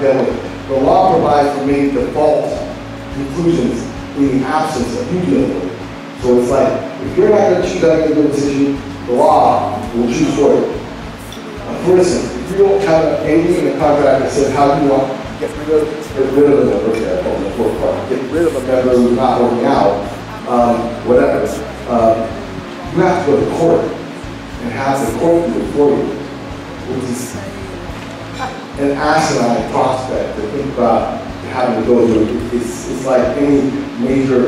dealt with. The law provides for many default conclusions in the absence of you dealing with it. So it's like, if you're not going to choose how to do this issue, the law will choose for you. For instance, if you don't have anything in the contract that says how you want to get rid of a member, on the fourth part, get rid of a member who's not working out, whatever, you have to go to court and have the court do it for you, which is an asinine prospect to think about having to go through. It's like any major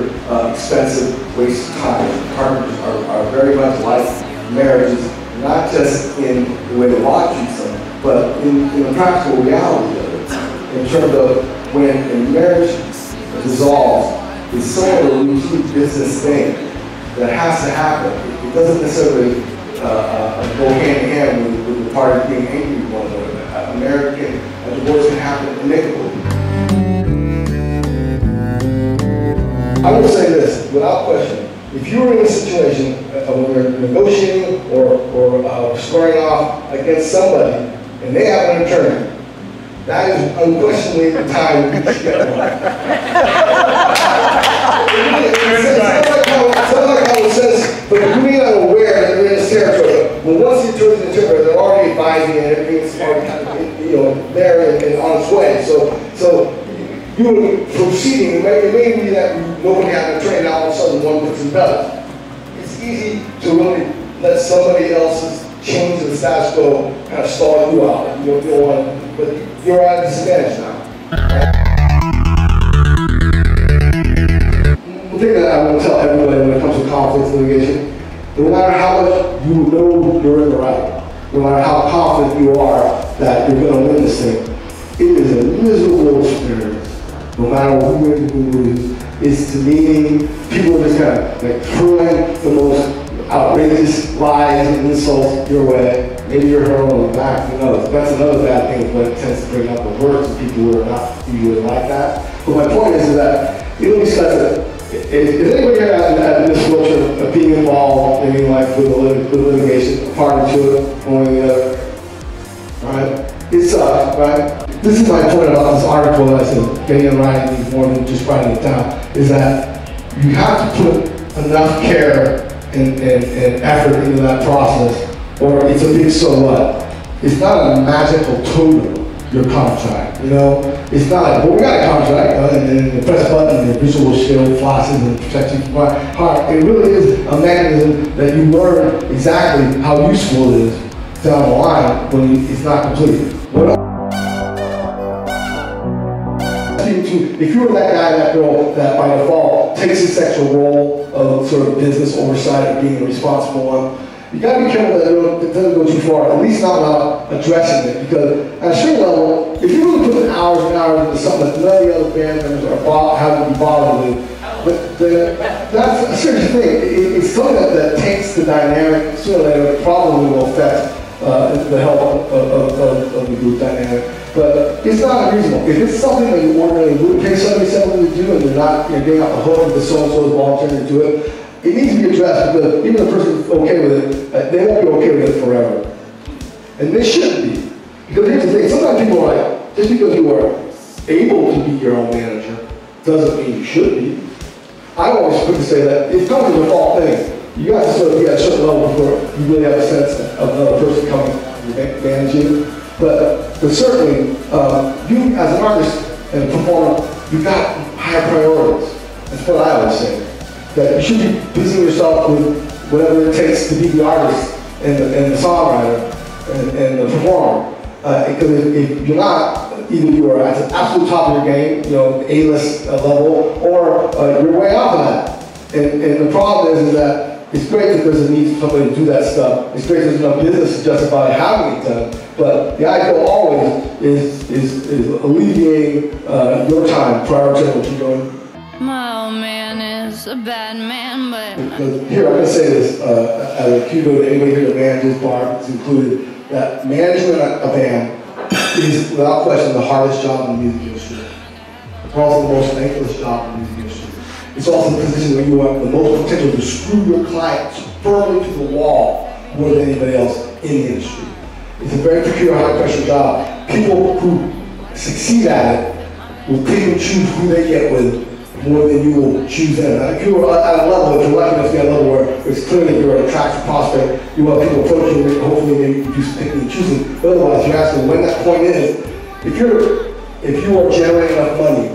expensive waste of time. Partners are very much like marriages, not just in the way the law treats them, but in the practical reality of it. In terms of when a marriage dissolves, it's sort of a routine business thing that has to happen. It doesn't necessarily go hand in hand with the parties being angry with one another. A divorce can happen amicably. I will say this, without question. If you were in a situation when you're negotiating or squaring off against somebody and they have an attorney, that is unquestionably the time you should get one. It sounds like common sense, but you may not aware that you're in this territory. But once the attorney's in the territory, they're already advising and everything's already kind of there and on its way. So you proceeding, it may be that nobody has an attorney, now all of a sudden one person does. It's easy to really let somebody else's change in the status quo kind of stall you out. You don't want to, but you're at a disadvantage now. The thing that I want to tell everybody when it comes to conflict litigation, no matter how much you know you're in the right, no matter how confident you are that you're going to win this thing, it is a miserable experience. No matter who wins and who loses, it's to me, people are just kind of like throwing the most outrageous lies and insults your way. Maybe you're hurling on the back, who knows. That's another bad thing, but it tends to bring up the worst of people who are not usually like that. But my point is that you don't expect that. Is anybody here at this culture of being involved in like with litigation, party to it, one or the other? Right? It sucks, right? This is my point about this article that I said, getting it right means more than just writing it down, is that you have to put enough care and effort into that process, or it's a big so what. It's not a magical totem, your contract, you know? It's not like, well, we got a contract, and then you press a button and the visual shield flashes and protects you from my heart. It really is a mechanism that you learn exactly how useful it is down the line when it's not complete. If you were that guy, that girl, that by default takes a sexual role of sort of business oversight of being a responsible one, you got to be careful that it doesn't go too far, at least not without addressing it, because at a certain level, if you really put hours and hours into something that none of the other band members are having to be bothered with, that's a serious thing. It's something that takes the dynamic, sooner or later, it probably will affect the health of the group dynamic. But it's not unreasonable. If it's something that you ordinarily would pay somebody to do and they're not getting off the hook because so-and-so is volunteering to do it, it needs to be addressed because even the person who's okay with it, they won't be okay with it forever. And they shouldn't be. Because here's the thing, sometimes people are like, just because you are able to be your own manager doesn't mean you should be. I always quick to say that it's kind of a default thing. You have to sort of be at a certain level before you really have a sense of another person coming to manage you. But certainly, you as an artist and performer, you've got higher priorities. That's what I always say. That you should be busying yourself with whatever it takes to be the artist and the songwriter and the performer. Because if you're not, either you are at the absolute top of your game, you know, A-list level, or you're way off of that. And the problem is that it's great that there's a need for somebody to do that stuff. It's great that there's enough business to justify having it done. But the ideal always is alleviating your time prior to what you're doing. My old man is a bad man, but... Here, I'm going to say this, as a kudo to anybody here that manages bars, it's included, that management a band is, without question, the hardest job in the music industry. It's also the most thankless job in the music industry. It's also the position where you have the most potential to screw your client firmly to the wall more than anybody else in the industry. It's a very peculiar, high-pressure job. People who succeed at it will pick and choose who they get with more than you will choose them. Now, if you're at a level, if you're lucky enough to get a level where it's clear that you're an attractive prospect, you want people approaching you, hopefully maybe you do some picking and choosing. But otherwise, you're asking when that point is. If you are generating enough money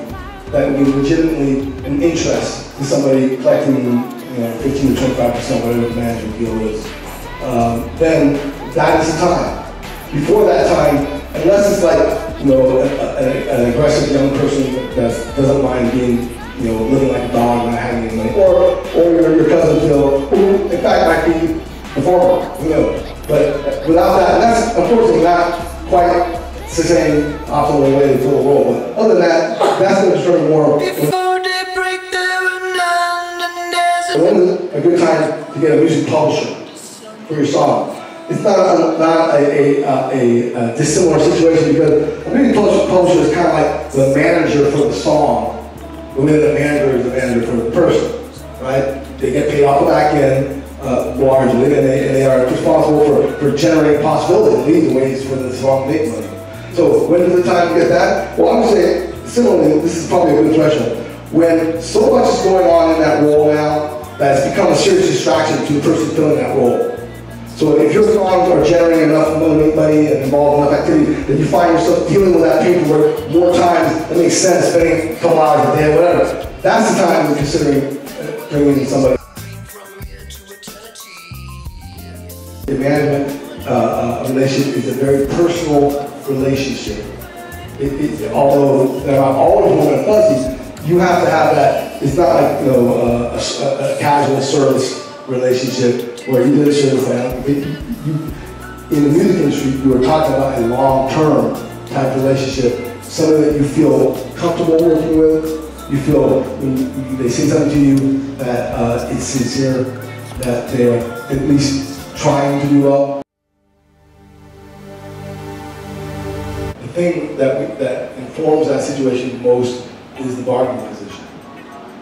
that would be legitimately an interest to somebody collecting 15 to 25%, whatever the management deal is, then that is the time. Before that time, unless it's like an aggressive young person that doesn't mind being living like a dog, not having any money, or your cousin Phil, who in fact might be the former, who knows. But without that, and that's unfortunately not quite the same optimal way to fill a role. But other than that, that's going to determine more. When is a good time to get a music publisher for your song? It's not a dissimilar situation because a music publisher is kind of like the manager for the song, the way that the manager is the manager for the person, right? They get paid off the back end largely, and they are responsible for generating possibilities, leads and ways for the song to make money. So when is the time to get that? Well, I would say, similarly, this is probably a good threshold. When so much is going on in that role now that it's become a serious distraction to the person filling that role. So if your songs are generating enough money and involved enough activity that you find yourself dealing with that paperwork more times than makes sense, spending a couple hours a day, whatever, that's the time you're considering bringing in somebody. The management relationship is a very personal relationship. Although they're not always warm and fuzzy, you have to have that. It's not like a casual service relationship where you did a service in the music industry, you are talking about a long-term type relationship, something that you feel comfortable working with. You feel when they say something to you that it's sincere, that they're at least trying to do well. The thing that informs that situation most is the bargaining position.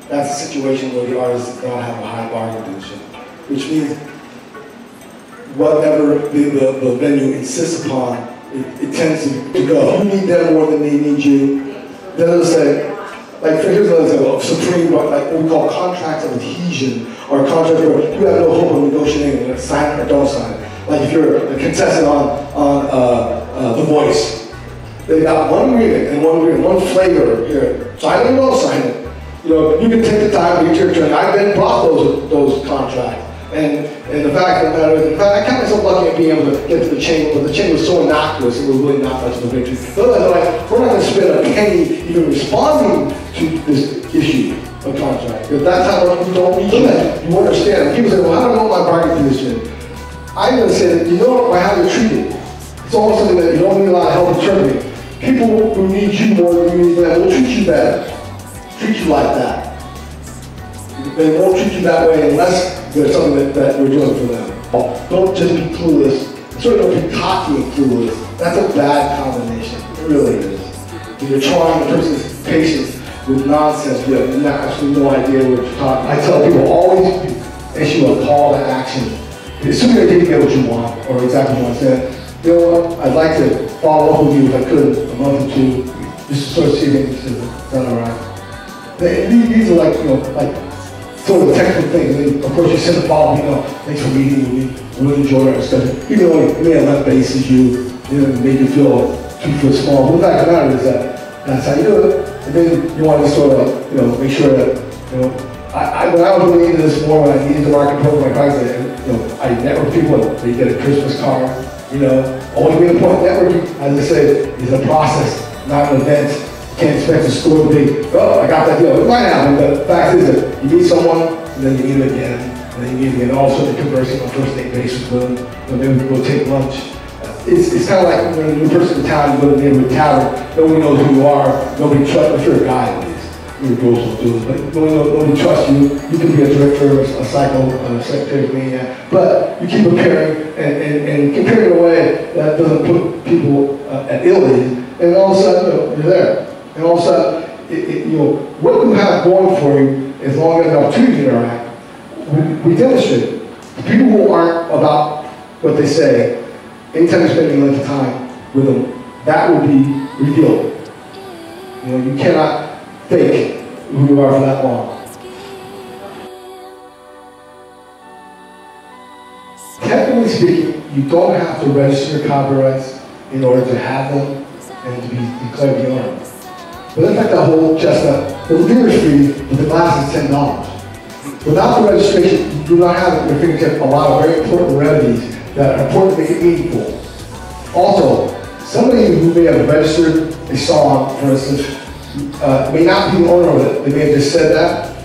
That's a situation where the artist does not have a high bargaining position, which means whatever the venue insists upon, it tends to go. You need them more than they need you. Then they'll say, like, here's another example of supreme, like what we call contracts of adhesion, or a contract where you have no hope of negotiating it, sign it or don't sign it. Like if you're a contestant on The Voice, they got one agreement, one flavor here. Sign it or don't sign it. You can take the time to get your turn. I've been brought those contracts. And the fact of the matter is, in fact, I count myself lucky at being able to get to the chamber, but the chamber was so innocuous, it was really not much of a victory. So they're like, we're not going to spend a penny even responding to this issue of contract. Because that's how you don't need that. You understand. People say, well, I don't know my bargaining position. I'm going to say that you know how you're treated. It's almost something that you don't need a lot of help interpreting. People who need you more than you need them will treat you better. Treat you like that. They won't treat you that way unless there's something that we're doing for them. Don't just be clueless. Sort of don't be cocky and clueless. That's a bad combination. It really is. When you're trying the person's patience with nonsense, you have absolutely no idea what you're talking about. I tell people always issue a call to action. Assuming they didn't get what you want or exactly what I said. You know what? I'd like to follow up with you if I could a month or two, just to sort of see if things done all right. These are like sort of technical things. And of course, you send a follow-up, thanks for meeting with me. Really enjoyed our discussion. Even though we may have left base as you, made you feel 2 foot small. But the fact of the matter is that that's how you do it. And then you want to sort of, make sure that, when I was really into this more, when I needed to market program my products, I network people. They get a Christmas card. Always be the point. Networking, as I say, is a process, not an event. Can't expect a store to be, oh, I got that deal. It might happen, but the fact is that you meet someone, and then you meet them again, and then you meet again. Also, you're conversing on first name basis with them. Maybe we go take lunch. It's kind of like when a new person in town, you go to the neighborhood tavern, nobody knows who you are, nobody trusts, if you're a guy at least, your girls will do it, but nobody trusts you. You can be a director, a psycho, a secretary, maniac, but you keep comparing and comparing in a way that doesn't put people at ill ease, and all of a sudden, you're there. And all of a sudden, what you have going for you, as long as the opportunity to interact, we demonstrate it. The people who aren't about what they say, anytime you spend any length of time with them, that will be revealed. You know, you cannot fake who you are for that long. Technically speaking, you don't have to register your copyrights in order to have them and to be declared the owner. But in fact, that whole chestnut, the lure is free, but the glass is $10. Without the registration, you do not have at your fingertip a lot of very important remedies that are important to make it meaningful. Also, somebody who may have registered a song, for instance, may not be the owner of it. They may have just said that,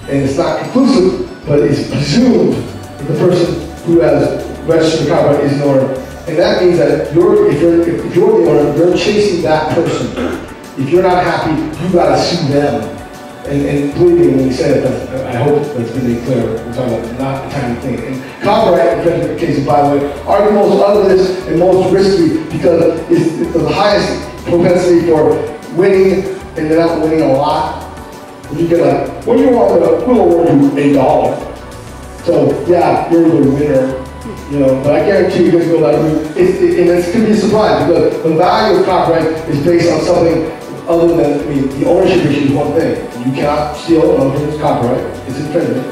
and it's not conclusive, but it's presumed that the person who has registered the copyright is the owner. And that means that if you're the owner, you're chasing that person. If you're not happy, you've got to sue them. And believe me when we say that, I hope that's been made clear. We're talking about not a tiny thing. And copyright infringement cases, by the way, are the most ugly and most risky because it's the highest propensity for winning, and they're not winning a lot. If you get like, what do you want? We'll award you $8. So yeah, you're the winner. You know, but I guarantee you guys go that route. And it's going to be a surprise because the value of copyright is based on something other than, I mean, the ownership issue is one thing. You cannot steal another person's copyright. It's infringement.